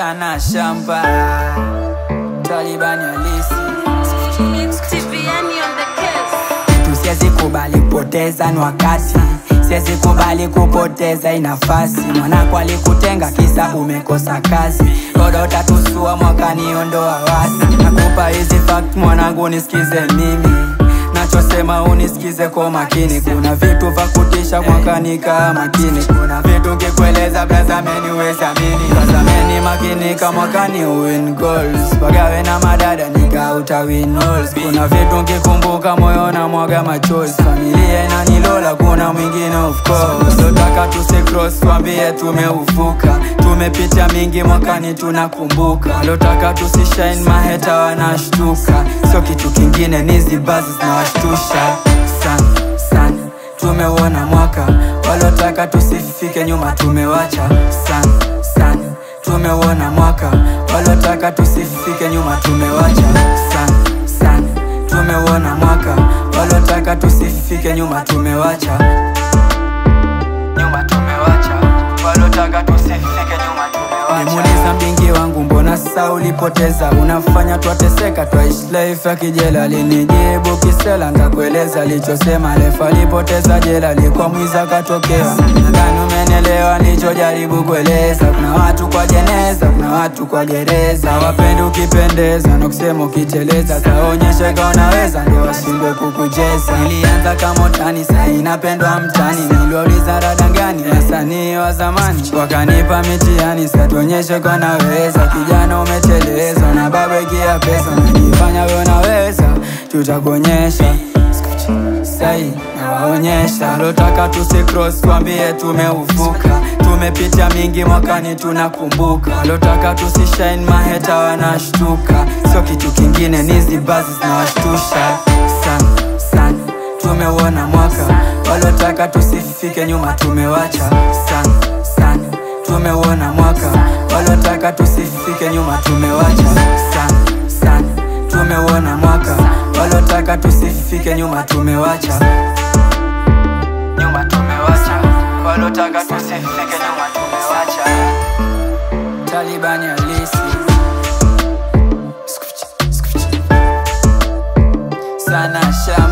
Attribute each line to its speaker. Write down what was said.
Speaker 1: sana shamba Taliban halisi siwezi kubali kupoteza ni wakati, siwezi kubali kupoteza inafasi. Mwanako alikutenga kisa umekosa kazi, Rodo utatusua mwakani ondoa wasi. Nakupa hizi fact mwanangu nisikize mimi, nachosema unisikize kwa makini. Kuna vitu vya kutisha mwakani kaa makini. Kuna vitu kikueleza blazameni uweza amini. Blazameni makini kama mwakani win goals. Pagawe na madada nika utawin halls. Kuna vitu kikumbuka moyo na mwaga machozi. Familia inanilola kuna mwingine of course. Lotaka tusikross tuambie tumeufuka. Tumepitia mingi mwakani tunakumbuka. Lotaka tusishine maheta wanashtuka. Sio kitu kingine nizi bazi zinawashtusha. Sana tumeuona mwaka. Walotaka tusifike nyuma tumewacha. Sana tumeuona mwaka. Walotaka tusifike nyuma tumewacha. Sana tumeuona mwaka. Walotaka tusifike nyuma tumewacha. Walotaka tusifike nyuma tumewacha. Nimuuliza mbingi wangu mbona sasa ulipoteza. Unafanya tuateseka twaishi life ya kijela. Linijibu kisela nitakueleza lichosema. Lefa alipoteza jela likuwa mwiza katokea. Nadhani umenelewa nilichojaribu kueleza. Kuna watu kwa jeneza, kuna watu kwa gereza. Wapendi ukipendeza na kusema ukiteleza. Taonyesha kama unaweza ndio washindwe kukujeza. Nilianza kama utani sasa inapendwa mtani. Niliuliza rada gani wasanii wa zamani. Wakanipa mitihani sasa tuonyeshe kwa naweza. Kijana umeteleza na baba ikia pesa. Unajifanya wewe unaweza tutakuonyesha. Sai na waonyesha. Lotaka tusikross tuambie tumeufuka. Tumepitia mingi mwakani tunakumbuka. Lotaka tusishine maheta wanashtuka. Sio kitu kingine nizi bazi zinawashtusha. Sana tumeuona mwaka. Walotaka tusifike nyuma tumewacha. Sana tumeuona mwaka. Walotaka tusifike nyuma tumewacha. Sana tumeuona mwaka. Walotaka tusifike nyuma tumewacha. Walotaka tusifike nyuma tumewacha. Taliban halisi sana shamba.